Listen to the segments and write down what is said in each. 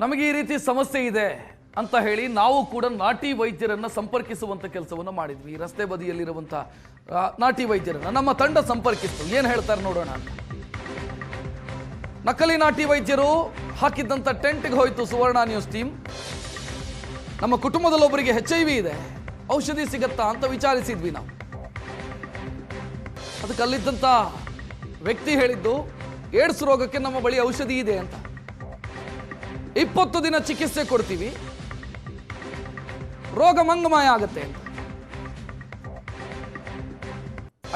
ನಮಗೆ ಈ ರೀತಿ ಸಮಸ್ಯೆ ಇದೆ ಅಂತ ಹೇಳಿ ನಾವು ಕೂಡ ನಾಟಿ ವೈದ್ಯರನ್ನು ಸಂಪರ್ಕಿಸುವಂಥ ಕೆಲಸವನ್ನು ಮಾಡಿದ್ವಿ. ರಸ್ತೆ ಬದಿಯಲ್ಲಿರುವಂಥ ನಾಟಿ ವೈದ್ಯರನ್ನು ನಮ್ಮ ತಂಡ ಸಂಪರ್ಕಿಸ್ತು. ಏನು ಹೇಳ್ತಾರೆ ನೋಡೋಣ ಅಂತ. ನಕಲಿ ನಾಟಿ ವೈದ್ಯರು ಹಾಕಿದ್ದಂಥ ಟೆಂಟ್ಗೆ ಹೋಯಿತು ಸುವರ್ಣ ನ್ಯೂಸ್ ಟೀಮ್. ನಮ್ಮ ಕುಟುಂಬದಲ್ಲೊಬ್ಬರಿಗೆ HIV ಇದೆ, ಔಷಧಿ ಸಿಗತ್ತಾ ಅಂತ ವಿಚಾರಿಸಿದ್ವಿ ನಾವು. ಅದಕ್ಕೆ ಅಲ್ಲಿದ್ದಂಥ ವ್ಯಕ್ತಿ ಹೇಳಿದ್ದು ಏಡ್ಸ್ ರೋಗಕ್ಕೆ ನಮ್ಮ ಬಳಿ ಔಷಧಿ ಇದೆ ಅಂತ. 20 ದಿನ ಚಿಕಿತ್ಸೆ ಕೊಡ್ತೀವಿ, ರೋಗ ಮಂಗಮಾಯ ಆಗತ್ತೆ ಅಂತ.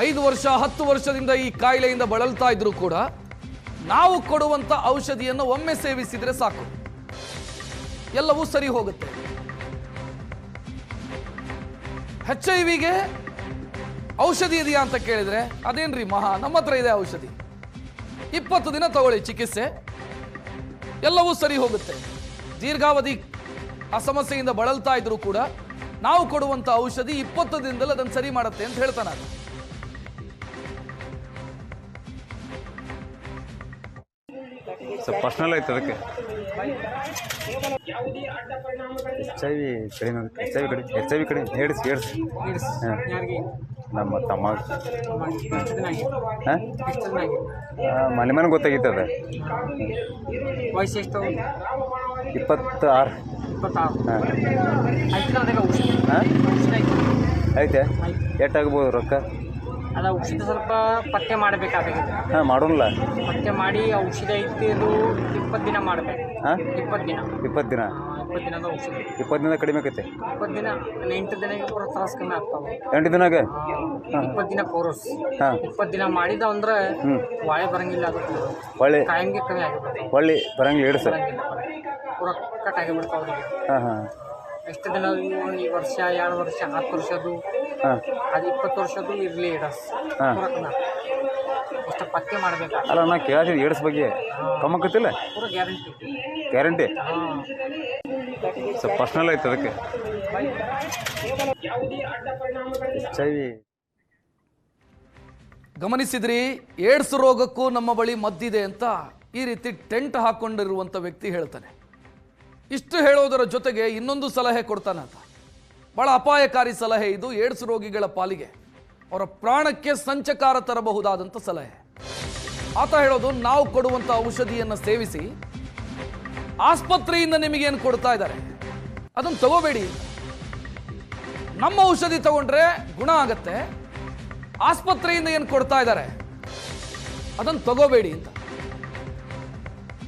5 ವರ್ಷ 10 ವರ್ಷದಿಂದ ಈ ಕಾಯಿಲೆಯಿಂದ ಬಳಲ್ತಾ ಇದ್ರು ಕೂಡ ನಾವು ಕೊಡುವಂತ ಔಷಧಿಯನ್ನು ಒಮ್ಮೆ ಸೇವಿಸಿದ್ರೆ ಸಾಕು, ಎಲ್ಲವೂ ಸರಿ ಹೋಗುತ್ತೆ. HIV-ಗೆ ಔಷಧಿ ಇದೆಯಾ ಅಂತ ಕೇಳಿದ್ರೆ ಅದೇನ್ರಿ ಮಹಾ, ನಮ್ಮ ಹತ್ರ ಇದೆ ಔಷಧಿ, 20 ದಿನ ತಗೊಳ್ಳಿ ಚಿಕಿತ್ಸೆ, ಎಲ್ಲವೂ ಸರಿ ಹೋಗುತ್ತೆ. ದೀರ್ಘಾವಧಿ ಆ ಸಮಸ್ಯೆಯಿಂದ ಬಳಲ್ತಾ ಇದ್ರು ಕೂಡ ನಾವು ಕೊಡುವಂತ ಔಷಧಿ 20 ದಿನದಲ್ಲಿ ಅದನ್ನು ಸರಿ ಮಾಡುತ್ತೆ ಅಂತ ಹೇಳ್ತಾನೆ. ಪರ್ಸನಲ್ ಆಯ್ತು ಅದಕ್ಕೆ HIV ಕಡೆ ಏಡ್ಸ್ ನಮ್ಮ ತಮ್ಮ ಮನೆ ಮನೆ ಗೊತ್ತಾಗಿತ್ತು ಅದು. ವಯಸ್ಸು ಎಷ್ಟು? 26. ಐತೆ ಎಷ್ಟಾಗ್ಬೋದು ರೊಕ್ಕ? ಅದು ಔಷಧ ಸ್ವಲ್ಪ ಪತ್ತೆ ಮಾಡಬೇಕಾಗಿದೆ. ಮಾಡೋಲ್ಲ ಪತ್ತೆ ಮಾಡಿ ಔಷಧ ಐತಿ, ಅದು 20 ದಿನ ಮಾಡಬೇಕು. 20 ದಿನ 20 ದಿನ 20 ದಿನದ ಔಷಧ. 20 ದಿನ ಕಡಿಮೆ ಆಕೈತೆ. 20 ದಿನ 8 ದಿನಕ್ಕೆ ಪೂರ ತ್ರಾಸ ಕಮ್ಮಿ ಆಗ್ತಾವೆ. 8 ದಿನಾಗ 20 ದಿನ ಕೋರ್ಸ್. 20 ದಿನ ಮಾಡಿದ ಅಂದ್ರೆ ಒಳ್ಳೆ ಬರಂಗಿಲ್ಲ, ಅದು ಒಳ್ಳೆ ಕಾಯಂಗೆ ಕಮ್ಮಿ ಆಗಿಬಿಡುತ್ತೆ. ಒಳ್ಳೆ ಬರಂಗಿಲ್ಲ ಏಡ್ಸ್ ಪೂರ ಕಟ್ ಆಗಿಬಿಡ್ತಾವೆ ಅವ್ರಿಗೆ. ಎಷ್ಟು ದಿನ? ಈ ವರ್ಷ 2 ವರ್ಷ 10 ವರ್ಷದ್ದು ಅದು 20 ವರ್ಷದ್ದು ಇರಲಿ ಏಡಸ್ ಪೂರ ಕಮ್ಮಿ ಅಷ್ಟು ಪತ್ತೆ ಮಾಡಬೇಕು. ಅಲ್ಲ ನಾ ಕೇಳಿದ್ರೆ ಏಡ್ಸ್ ಬಗ್ಗೆ ಕಮ್ಮಕ್ಕತ್ತಿಲ್ಲ, ಪೂರ ಗ್ಯಾರಂಟಿ. ಗ್ಯಾರಂಟಿ ಸ್ವಲ್ಪ ಪರ್ಸನಲ್ ಆಯ್ತು ಅದಕ್ಕೆ HIV. ಗಮನಿಸಿದ್ರಿ, ಏಡ್ಸ್ ರೋಗಕ್ಕೂ ನಮ್ಮ ಬಳಿ ಮದ್ದಿದೆ ಅಂತ ಈ ರೀತಿ ಟೆಂಟ್ ಹಾಕೊಂಡಿರುವಂಥ ವ್ಯಕ್ತಿ ಹೇಳ್ತಾನೆ. ಇಷ್ಟು ಹೇಳೋದರ ಜೊತೆಗೆ ಇನ್ನೊಂದು ಸಲಹೆ ಕೊಡ್ತಾನೆ ಅಂತ. ಬಹಳ ಅಪಾಯಕಾರಿ ಸಲಹೆ ಇದು. ಏಡ್ಸ್ ರೋಗಿಗಳ ಪಾಲಿಗೆ ಅವರ ಪ್ರಾಣಕ್ಕೆ ಸಂಚಕಾರ ತರಬಹುದಾದಂಥ ಸಲಹೆ. ಆತ ಹೇಳೋದು, ನಾವು ಕೊಡುವಂಥ ಔಷಧಿಯನ್ನು ಸೇವಿಸಿ ಆಸ್ಪತ್ರೆಯಿಂದ ನಿಮಗೇನು ಕೊಡ್ತಾ ಇದ್ದಾರೆ ಅದನ್ನು ತಗೋಬೇಡಿ. ನಮ್ಮ ಔಷಧಿ ತಗೊಂಡ್ರೆ ಗುಣ ಆಗತ್ತೆ, ಆಸ್ಪತ್ರೆಯಿಂದ ಏನು ಕೊಡ್ತಾ ಇದ್ದಾರೆ ಅದನ್ನು ತಗೋಬೇಡಿ ಅಂತ.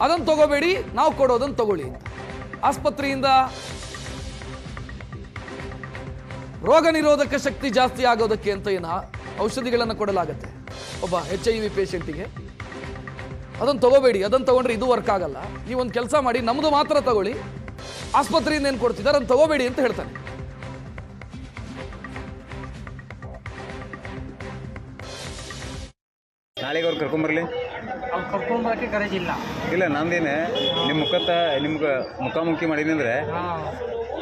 ಅದನ್ನು ತಗೋಬೇಡಿ, ನಾವು ಕೊಡೋದನ್ನು ತಗೊಳ್ಳಿ ಅಂತ. ಆಸ್ಪತ್ರೆಯಿಂದ ರೋಗ ನಿರೋಧಕ ಶಕ್ತಿ ಜಾಸ್ತಿ ಆಗೋದಕ್ಕೆ ಅಂತ ಏನು ಔಷಧಿಗಳನ್ನು ಕೊಡಲಾಗತ್ತೆ ಒಬ್ಬ HIV ಪೇಷಂಟಿಗೆ. ಅದನ್ನು ತಗೋಬೇಡಿ, ಅದನ್ನು ತಗೊಂಡ್ರೆ ಇದು ವರ್ಕ್ ಆಗಲ್ಲ, ನೀವೊಂದು ಕೆಲಸ ಮಾಡಿ ನಮ್ಮದು ಮಾತ್ರ ತಗೊಳ್ಳಿ, ಆಸ್ಪತ್ರೆಯಿಂದ ಏನು ಕೊಡ್ತಿದ್ದಾರೆ ಅದನ್ನು ತಗೋಬೇಡಿ ಅಂತ ಹೇಳ್ತಾನೆ. ನಾಳೆಗೆ ಅವ್ರು ಕರ್ಕೊಂಬರ್ಲಿ. ಅವ್ರು ಕರ್ಕೊಂಬರೋಕ್ಕೆ ಗರಜ್ ಇಲ್ಲ. ಇಲ್ಲ ನಂದೇನೆ ನಿಮ್ಮ ನಿಮ್ಗೆ ಮುಖಾಮುಖಿ ಮಾಡೀನಿ ಅಂದರೆ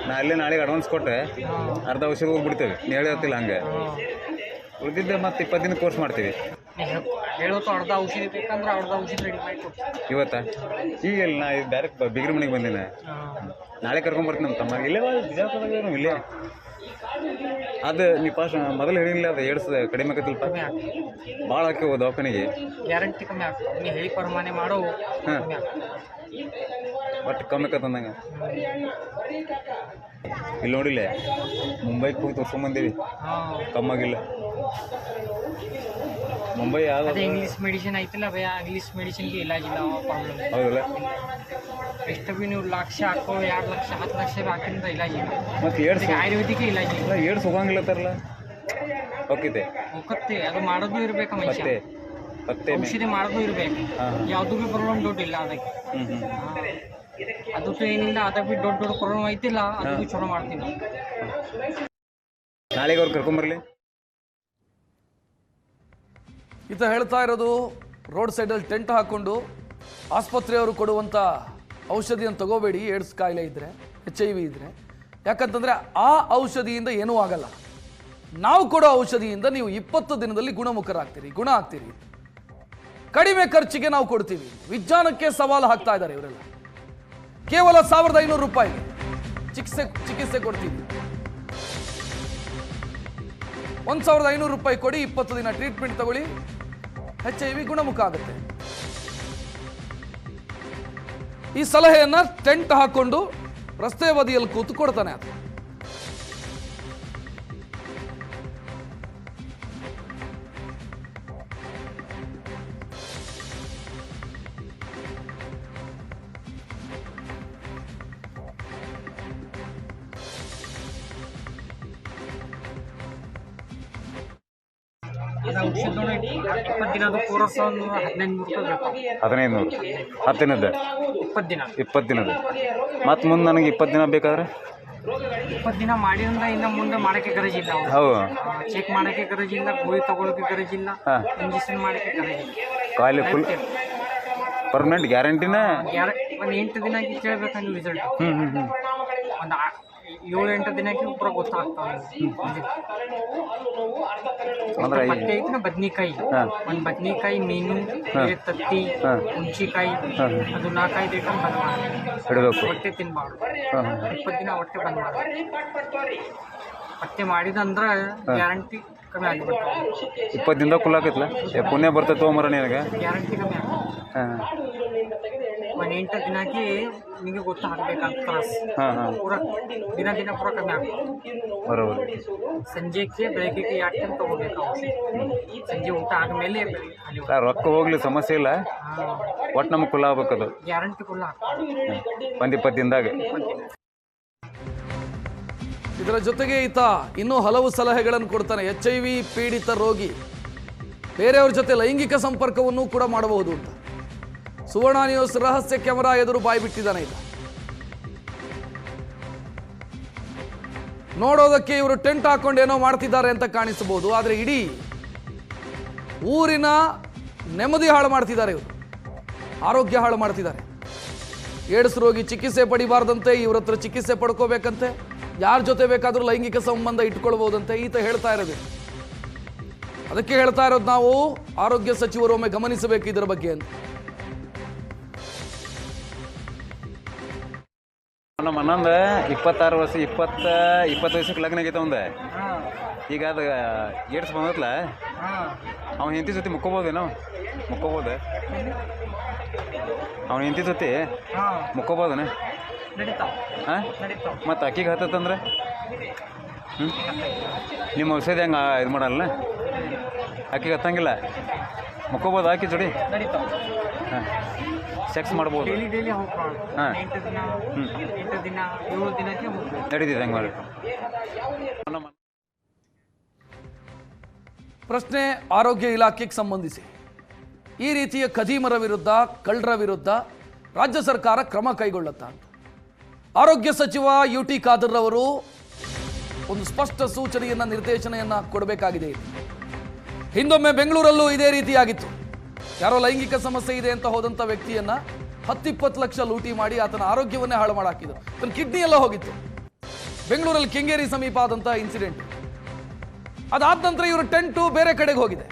ನಾ ಅಲ್ಲೇ ನಾಳೆಗೆ ಅಡ್ವಾನ್ಸ್ ಕೊಟ್ಟರೆ ಅರ್ಧ ಔಷಧ ಹೋಗ್ಬಿಡ್ತೇವೆ. ನೀವು ಹೇಳಿರ್ತಿಲ್ಲ ಹಂಗೆ ಉಳಿದಿದ್ದೆ ಮತ್ತೆ 20 ದಿನ ಕೋರ್ಸ್ ಮಾಡ್ತೀವಿ. ಹೇಳೋದು ಅರ್ಧ ಔಷಧಿ ಬೇಕಂದ್ರೆ ಅರ್ಧ ಔಷಧಿ ರೆಡಿ ಮಾಡಿ ಕೊಡ್ತೀವಿ. ಇವತ್ತಾ ಈಗೆಲ್ಲ ನಾ ಡೈರೆಕ್ಟ್ ಬಿಗ್ರ ಮನೆಗೆ ಬಂದಿನ, ನಾಳೆ ಕರ್ಕೊಂಬರ್ತೀನಿ ನಮ್ಮ ತಮ್ಮ. ಇಲ್ಲೇ ಬಿಜಾಪುರದಾಗ ಇಲ್ಲೇ ಅದು ನೀವು ಫಾಸ್ಟ್ ಮೊದಲು ಹೇಳಿಲ್ಲ, ಅದು ಏಡ್ಸ್ ಕಡಿಮೆ ಆಗತ್ತಿಲ್ಪ, ಭಾಳ ಹಾಕಿ ದವಾಖಾನೆಗೆ ಗ್ಯಾರಂಟಿ ಕಮ್ಮಿ ಆಗ್ತದೆ. ನೀವು ಹೇಳಿ ಪ್ರಮಾಣ ಮಾಡೋ ಒಟ್ಟು ಕಮ್ಮಿ ಆಕತ್ತಂದಂಗೆ. ಇಲ್ಲಿ ನೋಡಿಲ್ಲ, ಮುಂಬೈಗೆ ಹೋಗಿ ತೋರ್ಸ್ಕೊಂಬಂದೀವಿ, ಕಮ್ಮಾಗಿಲ್ಲ. ಮುಂಬೈ ಯಾವ್ದು ಇಂಗ್ಲೀಷ್ ಮೆಡಿಸಿನ್ ಐತಿಲ್ಲ ಭಯ, ಇಂಗ್ಲೀಷ್ ಮೆಡಿಸಿನ್ಗೆ ಇಲಾಜಿಲ್ಲ, ಪ್ರಾಬ್ಲಮ್. ಹೌದಲ್ಲ, ಎಷ್ಟು ಭೀ ನೀವು ಲಕ್ಷ ಹಾಕೋ 2 ಲಕ್ಷ 10 ಲಕ್ಷ ಹಾಕಿದ್ರೆ ಇಲಾಜಿಲ್ಲ. ಮತ್ತು ಏಡ್ಸ್ ಆಯುರ್ವೇದಿಕ್ ಇಲಾಜಿಲ್ಲ. ಏಡ್ಸ್ ಹೋಗಂಗಿಲ್ಲ ತರಲ್ಲ ಹೋಗಿದೆ. ಹೋಗತ್ತೆ, ಅದು ಮಾಡೋದು ಇರ್ಬೇಕು ಮನುಷ್ಯ, ಪತ್ತೆ ಔಷಧಿ ಮಾಡೋದು ಇರ್ಬೇಕು. ಯಾವುದು ಭೀ ಪ್ರಾಬ್ಲಮ್ ದೊಡ್ಡ ಇಲ್ಲ ಅದಕ್ಕೆ. ಅದು ಏನಿಲ್ಲ, ಅದಕ್ಕೆ ಭೀ ದೊಡ್ಡ ಪ್ರಾಬ್ಲಮ್ ಐತಿಲ್ಲ, ಅದು ಭೀ ಚಲೋ ಮಾಡ್ತೀನಿ. ನಾಳೆಗೆ ಅವ್ರು ಕರ್ಕೊಂಬರ್ಲಿ. ಈತ ಹೇಳ್ತಾ ಇರೋದು, ರೋಡ್ ಸೈಡಲ್ಲಿ ಟೆಂಟ್ ಹಾಕ್ಕೊಂಡು ಆಸ್ಪತ್ರೆಯವರು ಕೊಡುವಂಥ ಔಷಧಿಯನ್ನು ತಗೋಬೇಡಿ, ಏಡ್ಸ್ ಕಾಯಿಲೆ ಇದ್ದರೆ, HIV ಇದ್ದರೆ. ಯಾಕಂತಂದರೆ ಆ ಔಷಧಿಯಿಂದ ಏನೂ ಆಗಲ್ಲ, ನಾವು ಕೊಡೋ ಔಷಧಿಯಿಂದ ನೀವು 20 ದಿನದಲ್ಲಿ ಗುಣ ಆಗ್ತೀರಿ. ಕಡಿಮೆ ಖರ್ಚಿಗೆ ನಾವು ಕೊಡ್ತೀವಿ. ವಿಜ್ಞಾನಕ್ಕೆ ಸವಾಲು ಹಾಕ್ತಾ ಇದ್ದಾರೆ ಇವರೆಲ್ಲ. ಕೇವಲ 1500 ರೂಪಾಯಿಗೆ ಚಿಕಿತ್ಸೆ ಕೊಡ್ತೀವಿ. 1500 ರೂಪಾಯಿ ಕೊಡಿ, 20 ದಿನ ಟ್ರೀಟ್ಮೆಂಟ್ ತಗೊಳ್ಳಿ, HIV ಗುಣಮುಖ ಆಗುತ್ತೆ. ಈ ಸಲಹೆಯನ್ನ ಟೆಂಟ್ ಹಾಕೊಂಡು ರಸ್ತೆ ಬದಿಯಲ್ಲಿ ಕೂತು ಕೊಡ್ತಾನೆ ಅದು. ಔಷಧ 20 ದಿನದ ಕೋರ್ಸ್ 1500 ರೂಪಾಯಿ ಬೇಕು. 1500 10 ದಿನದ 20 ದಿನ ಮತ್ತು ಮುಂದೆ ನನಗೆ 20 ದಿನ ಬೇಕಾದ್ರೆ 20 ದಿನ ಮಾಡಿದ್ರಿಂದ ಇನ್ನು ಮುಂದೆ ಮಾಡೋಕ್ಕೆ ಗರಜಿಲ್ಲ. ಹೌದು, ಚೆಕ್ ಮಾಡೋಕ್ಕೆ ಗರಜಿಲ್ಲ, ಗೋಳಿ ತಗೊಳ್ಳೋಕೆ ಗರಜಿಲ್ಲ, ಇಂಜೆಕ್ಷನ್ ಮಾಡೋಕ್ಕೆ ಗರಜಿಲ್ಲ. ಕಾಯಿಲೆ ಫುಲ್ ಪರ್ಮನೆಂಟ್ ಗ್ಯಾರಂಟಿನ. ಒಂದು 8 ದಿನಕ್ಕೆ ಕೇಳಬೇಕಂದ್ರೆ ರಿಸಲ್ಟ್ ಒಂದು 7-8 ದಿನಕ್ಕೆ ಪೂರ ಗೊತ್ತಾಗ್ತಾವೆ. ಅಂದ್ರೆ ಮತ್ತೆ ಐತಿನ ಬದ್ನಿಕಾಯಿ, ಒಂದು ಬದ್ನಿಕಾಯಿ, ಮೀನು, ತತ್ತಿ, ಹುಣ್ಚಿಕಾಯಿ, ಅದು 4-5 ಐಟಮ್ ಬಂದ್ ಮಾಡಿ ಹೊಟ್ಟೆ ತಿನ್ಬಾರ್ದು. 20 ದಿನ ಹೊಟ್ಟೆ ಬಂದ್ ಮಾಡಿ ಹೊಟ್ಟೆ ಮಾಡಿದಂದ್ರೆ ಗ್ಯಾರಂಟಿ ಕಮ್ಮಿ ಆಗಿಬಿಡ್ತಾವೆ. 20 ದಿನದಾಗ ಕುಲ್ಲ ಆಕೈತಲ್ಲ, ಪುಣ್ಯ ಬರ್ತೈತೆ ತೊಗೊಂಬರ ನಿನಗೆ, ಗ್ಯಾರಂಟಿ ಕಮ್ಮಿ ಆಗುತ್ತೆ. ಒಂದು 8 ದಿನಕ್ಕೆ ನಿಮಗೆ ಗೊತ್ತಾಗಬೇಕಂತ ತ್ರಾಸ ಪೂರ ದಿನ ಪೂರ ಕಮ್ಮಿ ಆಗುತ್ತೆ. ಬರೋಬರ್. ಸಂಜೆಗೆ ಬೆಳಗ್ಗೆ 2 ಟೈಮ್ ತಗೋಬೇಕು. ಸಂಜೆ ಊಟ ಆದಮೇಲೆ ರೊಕ್ಕ ಹೋಗ್ಲಿ ಸಮಸ್ಯೆ ಇಲ್ಲ, ಒಟ್ಟು ನಮಗೆ ಕುಲ್ಲ ಆಗ್ಬೇಕದು ಗ್ಯಾರಂಟಿ ಕುಲ್ಲ ಒಂದು 20 ದಿನದಾಗ. ಇದರ ಜೊತೆಗೆ ಈತ ಇನ್ನೂ ಹಲವು ಸಲಹೆಗಳನ್ನು ಕೊಡ್ತಾನೆ. HIV ಪೀಡಿತ ರೋಗಿ ಬೇರೆಯವ್ರ ಜೊತೆ ಲೈಂಗಿಕ ಸಂಪರ್ಕವನ್ನು ಕೂಡ ಮಾಡಬಹುದು ಅಂತ ಸುವರ್ಣ ನ್ಯೂಸ್ ರಹಸ್ಯ ಕ್ಯಾಮೆರಾ ಎದುರು ಬಾಯಿ ಬಿಟ್ಟಿದ್ದಾನೆ ಈತ. ನೋಡೋದಕ್ಕೆ ಇವರು ಟೆಂಟ್ ಹಾಕೊಂಡು ಏನೋ ಮಾಡ್ತಿದ್ದಾರೆ ಅಂತ ಕಾಣಿಸಬಹುದು, ಆದರೆ ಇಡೀ ಊರಿನ ನೆಮ್ಮದಿ ಹಾಳು ಮಾಡ್ತಿದ್ದಾರೆ ಇವರು, ಆರೋಗ್ಯ ಹಾಳು ಮಾಡ್ತಿದ್ದಾರೆ. ಏಡ್ಸ್ ರೋಗಿ ಚಿಕಿತ್ಸೆ ಪಡಿಬಾರ್ದಂತೆ, ಇವ್ರ ಹತ್ರ ಚಿಕಿತ್ಸೆ ಪಡ್ಕೋಬೇಕಂತೆ, ಯಾರ ಜೊತೆ ಬೇಕಾದರೂ ಲೈಂಗಿಕ ಸಂಬಂಧ ಇಟ್ಕೊಳ್ಬಹುದಂತೆ ಈತ ಹೇಳ್ತಾ ಇರೋದು. ಅದಕ್ಕೆ ಹೇಳ್ತಾ ಇರೋದು ನಾವು ಆರೋಗ್ಯ ಸಚಿವರು ಒಮ್ಮೆ ಗಮನಿಸಬೇಕು ಇದರ ಬಗ್ಗೆ ಅಂತ. ನಮ್ಮ ಅಣ್ಣಂದ 26 ವರ್ಷ 20 ವಯಸ್ಸಿಗೆ ಲಗ್ನ ಆಗೈತೆ ಅವಂದ. ಈಗ ಅದು ಏಡ್ಸ್ ಬಂದತ್ಲ, ಅವ್ನ ಹೆಂಡತಿ ಜೊತೆ ಮುಕ್ಕೋಬೋದೇನೋ? ಮುಕ್ಕೋಬೋದ ಅವ್ನ ಹೆಂಡತಿ ಜೊತೆ ಮುಕ್ಕೋಬೋದನ? ಹಾಂ, ಮತ್ತು ಅಕ್ಕಿಗೆ ಹತ್ತಂದ್ರೆ ನಿಮ್ಮ ಔಷಧಿ ಹಂಗೆ ಇದು ಮಾಡಲ್ಲ, ಅಕ್ಕಿಗೆ ಹತ್ತಂಗಿಲ್ಲ, ಮುಕ್ಕೋಬೋದು ಆಕಿ ಜೋಡಿ? ಹಾಂ, ಸೆಕ್ಸ್ ಮಾಡ್ಬೋದು. ಹಾಂ, ನಡೀತಿದೆ ಹಂಗೆ ಮಾಡಿ. ಪ್ರಶ್ನೆ ಆರೋಗ್ಯ ಇಲಾಖೆಗೆ ಸಂಬಂಧಿಸಿ ಈ ರೀತಿಯ ಖದೀಮರ ವಿರುದ್ಧ, ಕಳ್ಳರ ವಿರುದ್ಧ ರಾಜ್ಯ ಸರ್ಕಾರ ಕ್ರಮ ಕೈಗೊಳ್ಳುತ್ತಾ ಅಂತ ಆರೋಗ್ಯ ಸಚಿವ UT ಖಾದರ್ ಅವರು ಒಂದು ಸ್ಪಷ್ಟ ಸೂಚನೆಯನ್ನ, ನಿರ್ದೇಶನೆಯನ್ನ ಕೊಡಬೇಕಾಗಿದೆ. ಹಿಂದೊಮ್ಮೆ ಬೆಂಗಳೂರಲ್ಲೂ ಇದೇ ರೀತಿಯಾಗಿತ್ತು. ಯಾರೋ ಲೈಂಗಿಕ ಸಮಸ್ಯೆ ಇದೆ ಅಂತ ಹೋದಂಥ ವ್ಯಕ್ತಿಯನ್ನ 10-20 ಲಕ್ಷ ಲೂಟಿ ಮಾಡಿ ಆತನ ಆರೋಗ್ಯವನ್ನೇ ಹಾಳು ಮಾಡಾಕಿದ್ರು. ತನ್ನ ಕಿಡ್ನಿ ಎಲ್ಲ ಹೋಗಿತ್ತು. ಬೆಂಗಳೂರಲ್ಲಿ ಕೆಂಗೇರಿ ಸಮೀಪ ಆದಂತಹ ಇನ್ಸಿಡೆಂಟ್. ಅದಾದ ನಂತರ ಇವರು ಟೆಂಟು ಬೇರೆ ಕಡೆಗೆ ಹೋಗಿದೆ.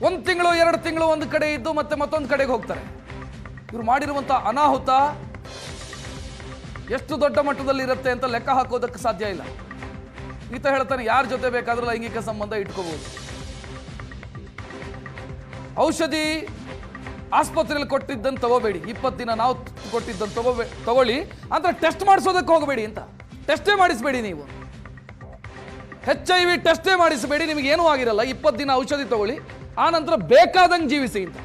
1 ತಿಂಗಳು 2 ತಿಂಗಳು ಒಂದು ಕಡೆ ಇದ್ದು ಮತ್ತೆ ಮತ್ತೊಂದು ಕಡೆಗೆ ಹೋಗ್ತಾರೆ. ಇವರು ಮಾಡಿರುವಂಥ ಅನಾಹುತ ಎಷ್ಟು ದೊಡ್ಡ ಮಟ್ಟದಲ್ಲಿ ಇರುತ್ತೆ ಅಂತ ಲೆಕ್ಕ ಹಾಕೋದಕ್ಕೆ ಸಾಧ್ಯ ಇಲ್ಲ. ಈತ ಹೇಳ್ತಾನೆ ಯಾರ ಜೊತೆ ಬೇಕಾದ್ರೂ ಲೈಂಗಿಕ ಸಂಬಂಧ ಇಟ್ಕೋಬಹುದು. ಔಷಧಿ ಆಸ್ಪತ್ರೆಯಲ್ಲಿ ಕೊಟ್ಟಿದ್ದನ್ನು ತಗೋಬೇಡಿ, 20 ದಿನ ನಾವು ಕೊಟ್ಟಿದ್ದನ್ನು ತಗೊಳ್ಳಿ ಅಂತ ಟೆಸ್ಟ್ ಮಾಡಿಸೋದಕ್ಕೆ ಹೋಗಬೇಡಿ ಅಂತ. ಟೆಸ್ಟೇ ಮಾಡಿಸಬೇಡಿ, ನೀವು HIV ಟೆಸ್ಟೇ ಮಾಡಿಸಬೇಡಿ, ನಿಮಗೆ ಏನೂ ಆಗಿರಲ್ಲ, 20 ದಿನ ಔಷಧಿ ತಗೊಳ್ಳಿ, ಆ ನಂತರ ಬೇಕಾದಂಗೆ ಜೀವಿಸಿ ಅಂತ.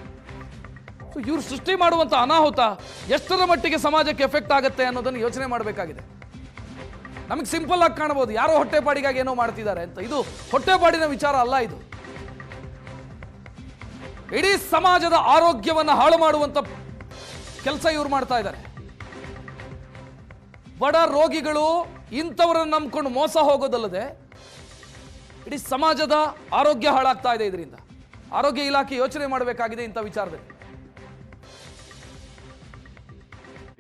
ಸೊ ಇವ್ರು ಸೃಷ್ಟಿ ಮಾಡುವಂಥ ಅನಾಹುತ ಎಷ್ಟರ ಮಟ್ಟಿಗೆ ಸಮಾಜಕ್ಕೆ ಎಫೆಕ್ಟ್ ಆಗುತ್ತೆ ಅನ್ನೋದನ್ನು ಯೋಚನೆ ಮಾಡಬೇಕಾಗಿದೆ. ನಮಗೆ ಸಿಂಪಲ್ ಆಗಿ ಕಾಣಬಹುದು, ಯಾರೋ ಹೊಟ್ಟೆಪಾಡಿಗಾಗಿ ಏನೋ ಮಾಡ್ತಿದ್ದಾರೆ ಅಂತ. ಇದು ಹೊಟ್ಟೆಪಾಡಿನ ವಿಚಾರ ಅಲ್ಲ, ಇದು ಇಡೀ ಸಮಾಜದ ಆರೋಗ್ಯವನ್ನು ಹಾಳು ಮಾಡುವಂಥ ಕೆಲಸ ಇವ್ರು ಮಾಡ್ತಾ ಇದ್ದಾರೆ. ಬಡ ರೋಗಿಗಳು ಇಂಥವರನ್ನು ನಂಬ್ಕೊಂಡು ಮೋಸ ಹೋಗೋದಲ್ಲದೆ ಇಡೀ ಸಮಾಜದ ಆರೋಗ್ಯ ಹಾಳಾಗ್ತಾ ಇದೆ. ಇದರಿಂದ ಆರೋಗ್ಯ ಇಲಾಖೆ ಯೋಚನೆ ಮಾಡಬೇಕಾಗಿದೆ ಇಂಥ ವಿಚಾರದಲ್ಲಿ.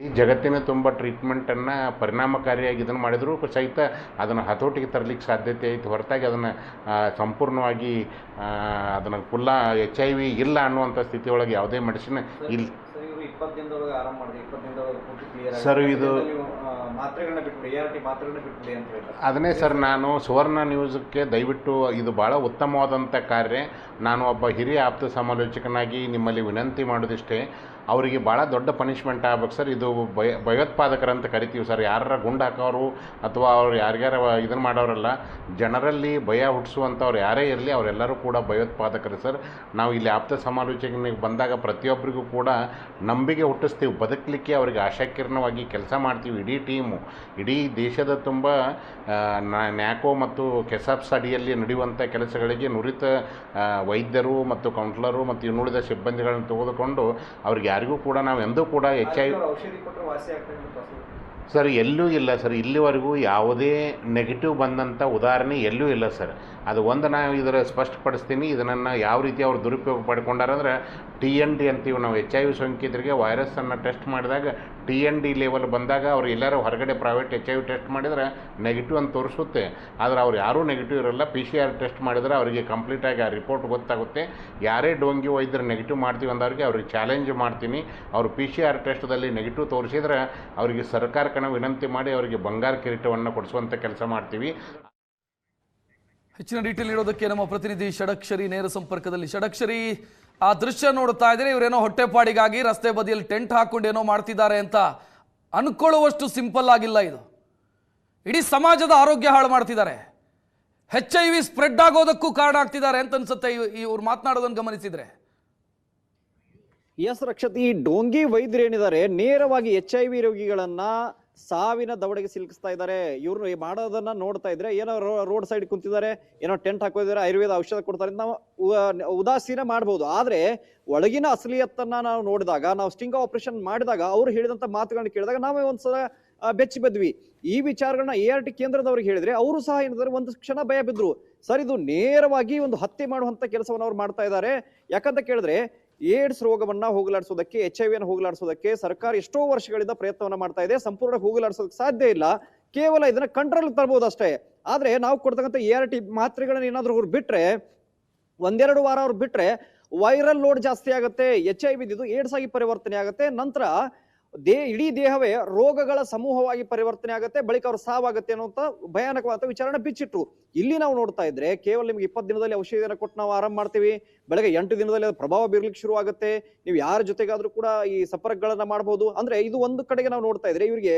ಈ ಜಗತ್ತಿನ ತುಂಬ ಟ್ರೀಟ್ಮೆಂಟನ್ನು ಪರಿಣಾಮಕಾರಿಯಾಗಿ ಇದನ್ನು ಮಾಡಿದರೂ ಸಹಿತ ಅದನ್ನು ಹತೋಟಿಗೆ ತರಲಿಕ್ಕೆ ಸಾಧ್ಯತೆ ಐತೆ, ಹೊರತಾಗಿ ಅದನ್ನು ಸಂಪೂರ್ಣವಾಗಿ ಅದನ್ನು ಫುಲ್ಲ HIV ಇಲ್ಲ ಅನ್ನುವಂಥ ಸ್ಥಿತಿಯೊಳಗೆ ಯಾವುದೇ ಮೆಡಿಸಿನ್ 20 ದಿನದೊಳಗೆ ಆರಾಮ ಮಾಡಿದೆ, 20 ದಿನದೊಳಗೆ ಪೂರ್ತಿ ಕ್ಲಿಯರ್ ಆಗಿದೆ ಸರ್, ಇದು ನೀವು ಮಾತ್ರೆಗಳನ್ನ ಬಿಟ್ಬಿಡಿ, ART ಮಾತ್ರೆಗಳನ್ನ ಬಿಟ್ಬಿಡಿ ಅಂತ ಹೇಳ್ತಾರೆ. ಅದನ್ನೇ ಸರ್, ನಾನು ಸುವರ್ಣ ನ್ಯೂಸ್ಗೆ ದಯವಿಟ್ಟು ಇದು ಭಾಳ ಉತ್ತಮವಾದಂಥ ಕಾರ್ಯ. ನಾನು ಒಬ್ಬ ಹಿರಿಯ ಆಪ್ತ ಸಮಾಲೋಚಕನಾಗಿ ನಿಮ್ಮಲ್ಲಿ ವಿನಂತಿ ಮಾಡೋದಿಷ್ಟೇ, ಅವರಿಗೆ ಭಾಳ ದೊಡ್ಡ ಪನಿಷ್ಮೆಂಟ್ ಆಗ್ಬೇಕು ಸರ್. ಇದು ಭಯೋತ್ಪಾದಕರಂತ ಕರಿತೀವಿ ಸರ್. ಯಾರ ಗುಂಡು ಹಾಕೋರು ಅಥವಾ ಅವ್ರು ಯಾರ್ಯಾರ ಇದನ್ನು ಮಾಡೋರಲ್ಲ, ಜನರಲ್ಲಿ ಭಯ ಹುಟ್ಟಿಸುವಂಥವ್ರು ಯಾರೇ ಇರಲಿ ಅವರೆಲ್ಲರೂ ಕೂಡ ಭಯೋತ್ಪಾದಕರು ಸರ್. ನಾವು ಇಲ್ಲಿ ಆಪ್ತ ಸಮಾಲೋಚನೆಗೆ ಬಂದಾಗ ಪ್ರತಿಯೊಬ್ಬರಿಗೂ ಕೂಡ ನಂಬಿಕೆ ಹುಟ್ಟಿಸ್ತೀವಿ, ಬದುಕಲಿಕ್ಕೆ ಅವರಿಗೆ ಆಶಾಕಿರಣವಾಗಿ ಕೆಲಸ ಮಾಡ್ತೀವಿ. ಇಡೀ ಟೀಮು, ಇಡೀ ದೇಶದ ತುಂಬ ನ್ಯಾಕೋ ಮತ್ತು ಕೆಸಾಪ್ಸ್ ಅಡಿಯಲ್ಲಿ ನಡೆಯುವಂಥ ಕೆಲಸಗಳಿಗೆ ನುರಿತ ವೈದ್ಯರು ಮತ್ತು ಕೌನ್ಸಿಲರು ಮತ್ತು ಇನ್ನುಳಿದ ಸಿಬ್ಬಂದಿಗಳನ್ನು ತೆಗೆದುಕೊಂಡು ಅವ್ರಿಗೆ ಯಾರಿಗೂ ಕೂಡ ನಾವು ಎಂದೂ ಕೂಡ ಔಷಧಿ ಕೊಟ್ಟರೆ ವಾಸಿ ಆಗ್ತದೆ ಸರ್, ಎಲ್ಲೂ ಇಲ್ಲ ಸರ್. ಇಲ್ಲಿವರೆಗೂ ಯಾವುದೇ ನೆಗೆಟಿವ್ ಬಂದಂಥ ಉದಾಹರಣೆ ಎಲ್ಲೂ ಇಲ್ಲ ಸರ್. ಅದು ಒಂದು ನಾವು ಇದರ ಸ್ಪಷ್ಟಪಡಿಸ್ತೀನಿ. ಇದನ್ನು ಯಾವ ರೀತಿ ಅವ್ರು ದುರುಪಯೋಗ ಪಡ್ಕೊಂಡಾರಂದ್ರೆ TND ಅಂತೀವಿ ನಾವು. HIV ಸೋಂಕಿತರಿಗೆ ವೈರಸ್ಸನ್ನು ಟೆಸ್ಟ್ ಮಾಡಿದಾಗ TND ಲೆವೆಲ್ ಬಂದಾಗ ಅವ್ರು ಎಲ್ಲರೂ ಹೊರಗಡೆ ಪ್ರೈವೇಟ್ HIV ಟೆಸ್ಟ್ ಮಾಡಿದರೆ ನೆಗೆಟಿವ್ ಅಂತ ತೋರಿಸುತ್ತೆ. ಆದರೆ ಅವ್ರು ಯಾರೂ ನೆಗೆಟಿವ್ ಇರೋಲ್ಲ. PCR ಟೆಸ್ಟ್ ಮಾಡಿದರೆ ಅವರಿಗೆ ಕಂಪ್ಲೀಟಾಗಿ ಆ ರಿಪೋರ್ಟ್ ಗೊತ್ತಾಗುತ್ತೆ. ಯಾರೇ ಡೋಂಗಿ ವೈದ್ಯರು ನೆಗೆಟಿವ್ ಮಾಡ್ತೀವಿ ಅಂದವ್ರಿಗೆ ಅವ್ರಿಗೆ ಚಾಲೆಂಜ್ ಮಾಡ್ತೀನಿ. ಅವರು PCR ಟೆಸ್ಟ್ದಲ್ಲಿ ನೆಗೆಟಿವ್ ತೋರಿಸಿದ್ರೆ ಅವರಿಗೆ ಸರ್ಕಾರಕ್ಕೆ ನಾವು ವಿನಂತಿ ಮಾಡಿ ಅವರಿಗೆ ಬಂಗಾರ ಕಿರೀಟವನ್ನು ಕೊಡಿಸುವಂಥ ಕೆಲಸ ಮಾಡ್ತೀವಿ. ಹೆಚ್ಚಿನ ಡೀಟೇಲ್ ನೀಡೋದಕ್ಕೆ ನಮ್ಮ ಪ್ರತಿನಿಧಿ ಷಡಕ್ಷರಿ ನೇರ ಸಂಪರ್ಕದಲ್ಲಿ. ಷಡಕ್ಷರಿ, ಆ ದೃಶ್ಯ ನೋಡ್ತಾ ಇದ್ರೆ ಇವರೇನೋ ಹೊಟ್ಟೆಪಾಡಿಗಾಗಿ ರಸ್ತೆ ಬದಿಯಲ್ಲಿ ಟೆಂಟ್ ಹಾಕೊಂಡು ಏನೋ ಮಾಡ್ತಿದ್ದಾರೆ ಅಂತ ಅನ್ಕೊಳ್ಳುವಷ್ಟು ಸಿಂಪಲ್ ಆಗಿಲ್ಲ ಇದು. ಇಡೀ ಸಮಾಜದ ಆರೋಗ್ಯ ಹಾಳು ಮಾಡ್ತಿದ್ದಾರೆ, HIV ಸ್ಪ್ರೆಡ್ ಆಗೋದಕ್ಕೂ ಕಾರಣ ಆಗ್ತಿದ್ದಾರೆ ಅಂತ ಅನ್ಸುತ್ತೆ ಇವ್ರು ಮಾತನಾಡೋದನ್ನು ಗಮನಿಸಿದ್ರೆ. ಎಸ್ ರಕ್ಷತ್, ಈ ಡೋಂಗಿ ವೈದ್ಯರು ಏನಿದ್ದಾರೆ ನೇರವಾಗಿ HIV ರೋಗಿಗಳನ್ನ ಸಾವಿನ ದವಡೆಗೆ ಸಿಲುಕಿಸ್ತಾ ಇದ್ದಾರೆ. ಇವ್ರು ಮಾಡೋದನ್ನ ನೋಡ್ತಾ ಇದ್ರೆ ಏನೋ ರೋಡ್ ಸೈಡ್ ಕುಂತಿದ್ದಾರೆ, ಏನೋ ಟೆಂಟ್ ಹಾಕೋದಿದ್ದಾರೆ, ಆಯುರ್ವೇದ ಔಷಧ ಕೊಡ್ತಾರೆ ನಾವು ಉದಾಸೀನ ಮಾಡ್ಬೋದು. ಆದ್ರೆ ಒಳಗಿನ ಅಸಲಿಯತ್ತನ್ನ ನಾವು ನೋಡಿದಾಗ, ನಾವು ಸ್ಟಿಂಗ್ ಆಪರೇಷನ್ ಮಾಡಿದಾಗ ಅವ್ರು ಹೇಳಿದಂತ ಮಾತುಗಳನ್ನ ಕೇಳಿದಾಗ ನಾವೇ ಒಂದ್ಸಲ ಬೆಚ್ಚಿ ಬಿದ್ವಿ. ಈ ವಿಚಾರಗಳನ್ನ ART ಕೇಂದ್ರದವ್ರಿಗೆ ಹೇಳಿದ್ರೆ ಅವರು ಸಹ ಏನಿದ್ದಾರೆ ಒಂದು ಕ್ಷಣ ಭಯ ಬಿದ್ರು. ಸರ್, ಇದು ನೇರವಾಗಿ ಒಂದು ಹತ್ಯೆ ಮಾಡುವಂತ ಕೆಲಸವನ್ನು ಅವ್ರು ಮಾಡ್ತಾ ಇದ್ದಾರೆ. ಯಾಕಂತ ಕೇಳಿದ್ರೆ ಏಡ್ಸ್ ರೋಗವನ್ನ ಹೋಗಲಾಡಿಸೋದಕ್ಕೆ, HIV ಅನ್ನು ಹೋಗಲಾಡಿಸೋದಕ್ಕೆ ಸರ್ಕಾರ ಎಷ್ಟೋ ವರ್ಷಗಳಿಂದ ಪ್ರಯತ್ನವನ್ನ ಮಾಡ್ತಾ ಇದೆ. ಸಂಪೂರ್ಣ ಹೋಗಲಾಡಿಸೋದಕ್ಕೆ ಸಾಧ್ಯ ಇಲ್ಲ, ಕೇವಲ ಇದನ್ನ ಕಂಟ್ರೋಲ್ ತರಬಹುದು ಅಷ್ಟೇ. ಆದ್ರೆ ನಾವು ಕೊಡ್ತಕ್ಕಂಥ ART ಮಾತ್ರೆಗಳನ್ನ ಏನಾದ್ರು ಅವ್ರು ಬಿಟ್ರೆ, 1-2 ವಾರ ಅವ್ರು ಬಿಟ್ರೆ ವೈರಲ್ ಲೋಡ್ ಜಾಸ್ತಿ ಆಗುತ್ತೆ, HIV ಇದು ಏಡ್ಸ್ ಆಗಿ ಪರಿವರ್ತನೆ ಆಗುತ್ತೆ. ನಂತರ ಇಡೀ ದೇಹವೇ ರೋಗಗಳ ಸಮೂಹವಾಗಿ ಪರಿವರ್ತನೆ ಆಗುತ್ತೆ, ಬಳಿಕ ಅವ್ರು ಸಾವಾಗುತ್ತೆ ಅನ್ನುವಂತ ಭಯಾನಕವಾದ ವಿಚಾರಣ ಬಿಚ್ಚಿಟ್ರು. ಇಲ್ಲಿ ನಾವು ನೋಡ್ತಾ ಇದ್ರೆ ಕೇವಲ ನಿಮ್ಗೆ 20 ದಿನದಲ್ಲಿ ಔಷಧಿಯನ್ನು ಕೊಟ್ಟು ನಾವು ಆರಾಮ ಮಾಡ್ತೀವಿ, ಬೆಳಗ್ಗೆ 8 ದಿನದಲ್ಲಿ ಅದು ಪ್ರಭಾವ ಬೀರ್ಲಿಕ್ಕೆ ಶುರು ಆಗುತ್ತೆ, ನೀವು ಯಾರ ಜೊತೆಗಾದ್ರೂ ಕೂಡ ಈ ಸಂಪರ್ಕಗಳನ್ನ ಮಾಡಬಹುದು. ಅಂದ್ರೆ ಇದು ಒಂದು ಕಡೆಗೆ ನಾವು ನೋಡ್ತಾ ಇದ್ರೆ ಇವರಿಗೆ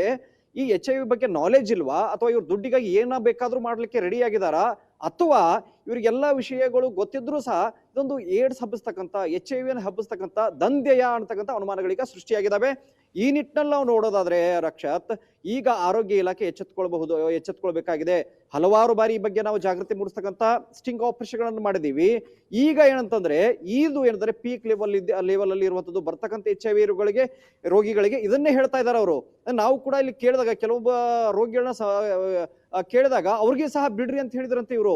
ಈ HIV ಬಗ್ಗೆ ನಾಲೆಜ್ ಇಲ್ವಾ, ಅಥವಾ ಇವ್ರು ದುಡ್ಡಿಗಾಗಿ ಏನ ಬೇಕಾದ್ರೂ ಮಾಡ್ಲಿಕ್ಕೆ ರೆಡಿ ಆಗಿದಾರಾ, ಅಥವಾ ಇವ್ರಿಗೆಲ್ಲಾ ವಿಷಯಗಳು ಗೊತ್ತಿದ್ರು ಸಹ ಇದೊಂದು ಏಡ್ಸ್ ಹಬ್ಬಿಸ್ತಕ್ಕಂಥ, HIV ಅನ್ನು ಹಬ್ಬಿಸ್ತಕ್ಕಂಥ ದಂಧೆಯ ಅಂತಕ್ಕಂಥ ಅನುಮಾನಗಳೀಗ ಸೃಷ್ಟಿಯಾಗಿದ್ದಾವೆ. ಈ ನಿಟ್ಟಿನಲ್ಲಿ ನಾವು ನೋಡೋದಾದ್ರೆ ರಕ್ಷತ್, ಈಗ ಆರೋಗ್ಯ ಇಲಾಖೆ ಎಚ್ಚೆತ್ಕೊಳ್ಬೇಕಾಗಿದೆ. ಹಲವಾರು ಬಾರಿ ಈ ಬಗ್ಗೆ ನಾವು ಜಾಗೃತಿ ಮೂಡಿಸ್ತಕ್ಕಂಥ ಸ್ಟಿಂಗ್ ಆಪರೇಷನ್ಗಳನ್ನು ಮಾಡಿದೀವಿ. ಈಗ ಏನಂತಂದ್ರೆ ಇದು ಏನಂದ್ರೆ ಪೀಕ್ ಲೆವೆಲ್ ಅಲ್ಲಿ ಇರುವಂತದ್ದು ಬರ್ತಕ್ಕಂಥ HIV ರೋಗಿಗಳಿಗೆ ಇದನ್ನೇ ಹೇಳ್ತಾ ಇದ್ದಾರೆ ಅವರು. ನಾವು ಕೂಡ ಇಲ್ಲಿ ಕೇಳಿದಾಗ ಕೆಲವೊಬ್ಬ ರೋಗಿಗಳನ್ನ ಕೇಳಿದಾಗ ಅವ್ರಿಗೆ ಸಹ ಬಿಡ್ರಿ ಅಂತ ಹೇಳಿದ್ರಂತೆ ಇವರು.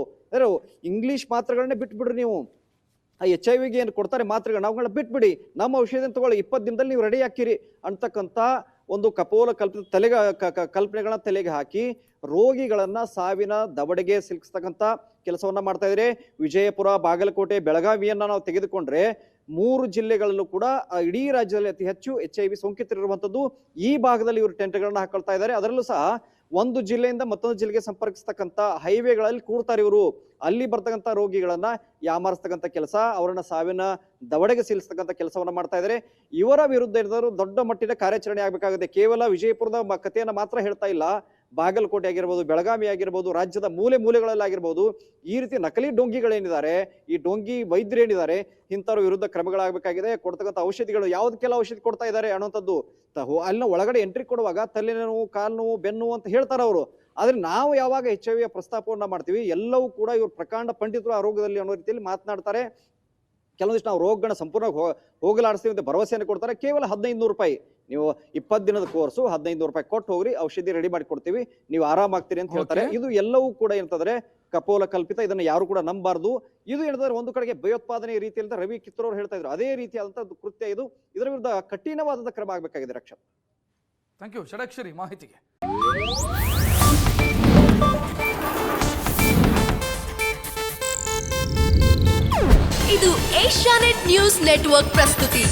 ಇಂಗ್ಲಿಷ್ ಮಾತ್ರೆಗಳನ್ನೇ ಬಿಟ್ಬಿಡ್ರಿ ನೀವು, HIV ಏನು ಕೊಡ್ತಾರೆ ಮಾತ್ರೆಗಳು ನಾವುಗಳನ್ನ ಬಿಟ್ಬಿಡಿ, ನಮ್ಮ ಔಷಧಿಯನ್ನು ತಗೊಳ್ಳಿ, 20 ದಿನದಲ್ಲಿ ನೀವು ರೆಡಿ ಹಾಕಿರಿ ಅಂತಕ್ಕಂಥ ಒಂದು ಕಪೋಲ ಕಲ್ಪನೆಗಳನ್ನ ತಲೆಗೆ ಹಾಕಿ ರೋಗಿಗಳನ್ನ ಸಾವಿನ ದವಡೆಗೆ ಸಿಲುಕಿಸ್ತಕ್ಕಂಥ ಕೆಲಸವನ್ನ ಮಾಡ್ತಾ ಇದ್ರೆ. ವಿಜಯಪುರ, ಬಾಗಲಕೋಟೆ, ಬೆಳಗಾವಿಯನ್ನ ನಾವು ತೆಗೆದುಕೊಂಡ್ರೆ 3 ಜಿಲ್ಲೆಗಳಲ್ಲೂ ಕೂಡ ಇಡೀ ರಾಜ್ಯದಲ್ಲಿ ಅತಿ ಹೆಚ್ಚು HIV ಸೋಂಕಿತರಿರುವಂತದ್ದು ಈ ಭಾಗದಲ್ಲಿ ಇವರು ಟೆಂಟ್ಗಳನ್ನ ಹಾಕೊಳ್ತಾ ಇದ್ದಾರೆ. ಅದರಲ್ಲೂ ಸಹ ಒಂದು ಜಿಲ್ಲೆಯಿಂದ ಮತ್ತೊಂದು ಜಿಲ್ಲೆಗೆ ಸಂಪರ್ಕಿಸ್ತಕ್ಕಂಥ ಹೈವೇಗಳಲ್ಲಿ ಕೂರ್ತಾರೆ ಇವರು. ಅಲ್ಲಿ ಬರ್ತಕ್ಕಂಥ ರೋಗಿಗಳನ್ನ ಯಾಮಾರಿಸ್ತಕ್ಕಂಥ ಕೆಲಸ, ಅವರನ್ನ ಸಾವಿನ ದವಡೆಗೆ ಸಿಲುಕಿಸ್ತಕ್ಕಂಥ ಕೆಲಸವನ್ನ ಮಾಡ್ತಾ ಇದ್ದಾರೆ. ಇವರ ವಿರುದ್ಧ ಏನಾದರೂ ದೊಡ್ಡ ಮಟ್ಟಿನ ಕಾರ್ಯಾಚರಣೆ ಆಗಬೇಕಾಗುತ್ತೆ. ಕೇವಲ ವಿಜಯಪುರದ ಕಥೆಯನ್ನ ಮಾತ್ರ ಹೇಳ್ತಾ ಇಲ್ಲ, ಬಾಗಲಕೋಟೆ ಆಗಿರ್ಬೋದು, ಬೆಳಗಾವಿ ಆಗಿರ್ಬೋದು, ರಾಜ್ಯದ ಮೂಲೆಗಳಲ್ಲಿ ಆಗಿರ್ಬೋದು, ಈ ರೀತಿ ನಕಲಿ ಡೋಂಗಿಗಳೇನಿದ್ದಾರೆ, ಈ ಡೋಂಗಿ ವೈದ್ಯರೇನಿದ್ದಾರೆ, ಇಂಥವ್ರ ವಿರುದ್ಧ ಕ್ರಮಗಳಾಗಬೇಕಾಗಿದೆ. ಕೊಡ್ತಕ್ಕಂಥ ಔಷಧಿಗಳು ಯಾವ್ದಕ್ಕೆಲ್ಲ ಔಷಧಿ ಕೊಡ್ತಾ ಇದ್ದಾರೆ ಅನ್ನೋಂಥದ್ದು ಅಲ್ಲಿನ ಒಳಗಡೆ ಎಂಟ್ರಿ ಕೊಡುವಾಗ ತಲೆನೋವು, ಕಾಲು ನೋವು, ಬೆನ್ನು ಅಂತ ಹೇಳ್ತಾರೆ ಅವರು. ಆದ್ರೆ ನಾವು ಯಾವಾಗ HIV ಪ್ರಸ್ತಾಪವನ್ನ ಮಾಡ್ತೀವಿ ಎಲ್ಲವೂ ಕೂಡ ಇವರು ಪ್ರಕಾಂಡ ಪಂಡಿತರು ಆ ರೋಗದಲ್ಲಿ ಅನ್ನೋ ರೀತಿಯಲ್ಲಿ ಮಾತನಾಡ್ತಾರೆ. ಕೆಲವೊಂದಿಷ್ಟು ನಾವು ರೋಗಗಳನ್ನ ಸಂಪೂರ್ಣ ಹೋಗಲಾಡಿಸ್ತೀವಿ ಅಂತ ಭರವಸೆಯನ್ನು ಕೊಡ್ತಾರೆ. ಕೇವಲ 1500 ರೂಪಾಯಿ, ನೀವು 20 ದಿನದ ಕೋರ್ಸು 1500 ರೂಪಾಯಿ ಕೊಟ್ಟು ಹೋಗ್ರಿ, ಔಷಧಿ ರೆಡಿ ಮಾಡಿ ಕೊಡ್ತೀವಿ, ನೀವು ಆರಾಮಾಗ್ತೀರಿ ಅಂತ ಹೇಳ್ತಾರೆ. ಇದು ಎಲ್ಲವೂ ಕೂಡ ಏನಂತಂದ್ರೆ ಕಪೋಲ ಕಲ್ಪಿತ, ಇದನ್ನ ಯಾರು ಕೂಡ ನಂಬಾರ್ದು. ಇದು ಏನಂದ್ರೆ ಒಂದು ಕಡೆಗೆ ಭಯೋತ್ಪಾದನೆ ರೀತಿಯಲ್ಲಿ ರವಿ ಕಿತ್ತೂರ್ ಅವರು ಹೇಳ್ತಾ ಇದ್ರು, ಅದೇ ರೀತಿಯಾದಂತಹ ಕೃತ್ಯ ಇದು. ಇದರ ವಿರುದ್ಧ ಕಠಿಣವಾದ ಕ್ರಮ ಆಗಬೇಕಾಗಿದೆ. ರಕ್ಷಾ, ಥ್ಯಾಂಕ್ ಯು ಷಡಕ್ಷರಿ ಮಾಹಿತಿಗೆ. ಇದು ಏಷ್ಯಾನೆಟ್ ನ್ಯೂಸ್ ನೆಟ್ವರ್ಕ್ ಪ್ರಸ್ತುತಿ.